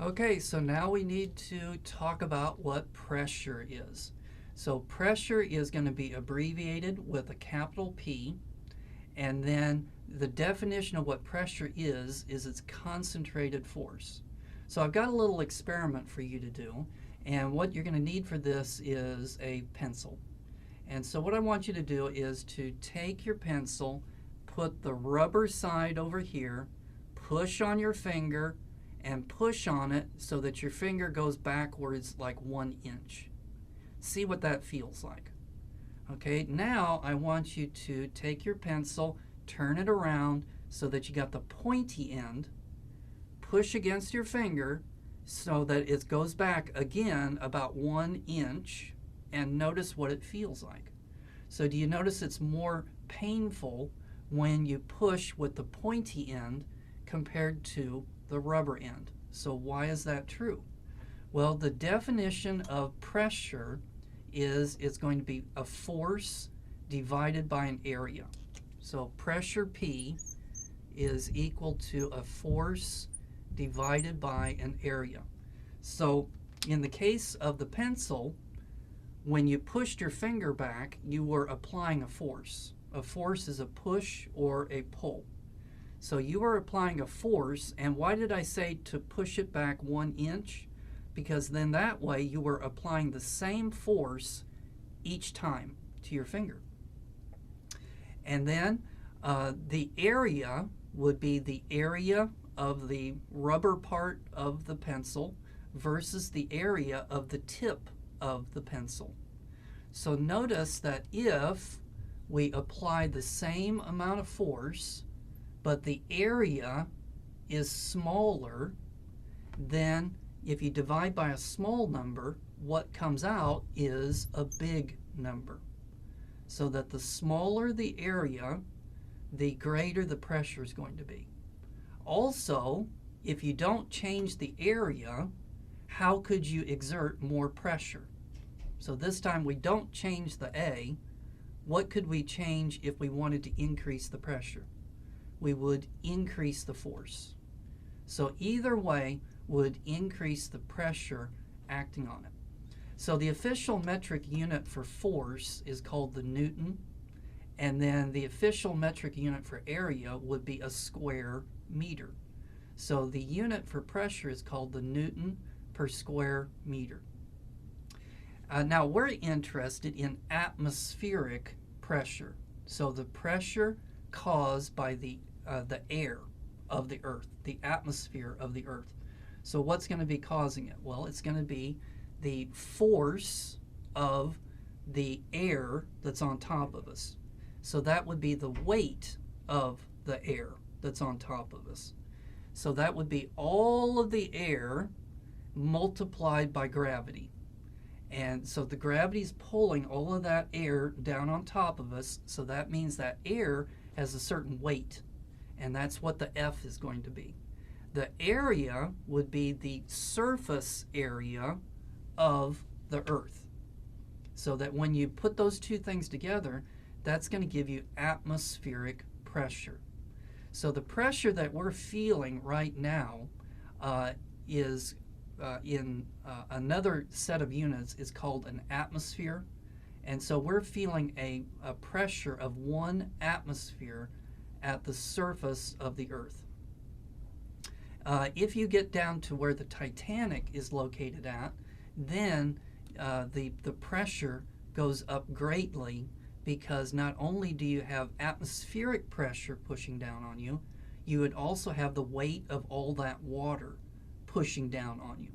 Okay, so now we need to talk about what pressure is. So pressure is going to be abbreviated with a capital P, and then the definition of what pressure is its concentrated force. So I've got a little experiment for you to do, and what you're going to need for this is a pencil. And so what I want you to do is to take your pencil, put the rubber side over here, push on your finger, and push on it so that your finger goes backwards like 1 inch. See what that feels like. Okay, now I want you to take your pencil, turn it around so that you got the pointy end, push against your finger so that it goes back again about 1 inch, and notice what it feels like. So do you notice it's more painful when you push with the pointy end compared to the rubber end? So why is that true? Well, the definition of pressure is it's going to be a force divided by an area. So pressure P is equal to a force divided by an area. So in the case of the pencil, when you pushed your finger back, you were applying a force. A force is a push or a pull. So you are applying a force, and why did I say to push it back 1 inch? Because then that way you were applying the same force each time to your finger. And then the area would be the area of the rubber part of the pencil versus the area of the tip of the pencil. So notice that if we apply the same amount of force, but the area is smaller, then if you divide by a small number, what comes out is a big number. So that the smaller the area, the greater the pressure is going to be. Also, if you don't change the area, how could you exert more pressure? So this time we don't change the A. What could we change if we wanted to increase the pressure? We would increase the force. So either way would increase the pressure acting on it. So the official metric unit for force is called the Newton, and then the official metric unit for area would be a square meter. So the unit for pressure is called the Newton per square meter. Now we're interested in atmospheric pressure. So the pressure caused by the air of the Earth, the atmosphere of the Earth. So what's going to be causing it? Well, it's going to be the force of the air that's on top of us. So that would be the weight of the air that's on top of us. So that would be all of the air multiplied by gravity. And so the gravity is pulling all of that air down on top of us. So that means that air has a certain weight. And that's what the F is going to be. The area would be the surface area of the Earth. So that when you put those two things together, that's going to give you atmospheric pressure. So the pressure that we're feeling right now is in another set of units is called an atmosphere. And so we're feeling a pressure of 1 atmosphere at the surface of the Earth. If you get down to where the Titanic is located at, then the pressure goes up greatly, because not only do you have atmospheric pressure pushing down on you, you would also have the weight of all that water pushing down on you.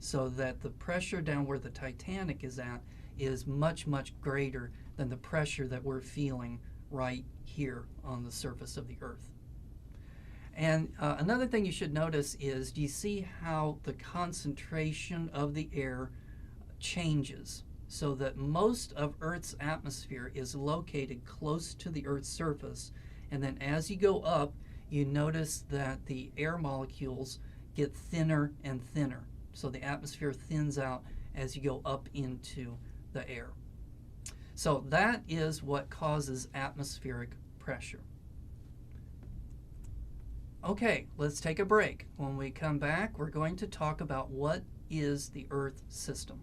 So that the pressure down where the Titanic is at is much, much greater than the pressure that we're feeling right here on the surface of the Earth. And another thing you should notice is, do you see how the concentration of the air changes? So that most of Earth's atmosphere is located close to the Earth's surface, and then as you go up, you notice that the air molecules get thinner and thinner. So the atmosphere thins out as you go up into the air. So that is what causes atmospheric pressure. Okay, let's take a break. When we come back, we're going to talk about what is the Earth system.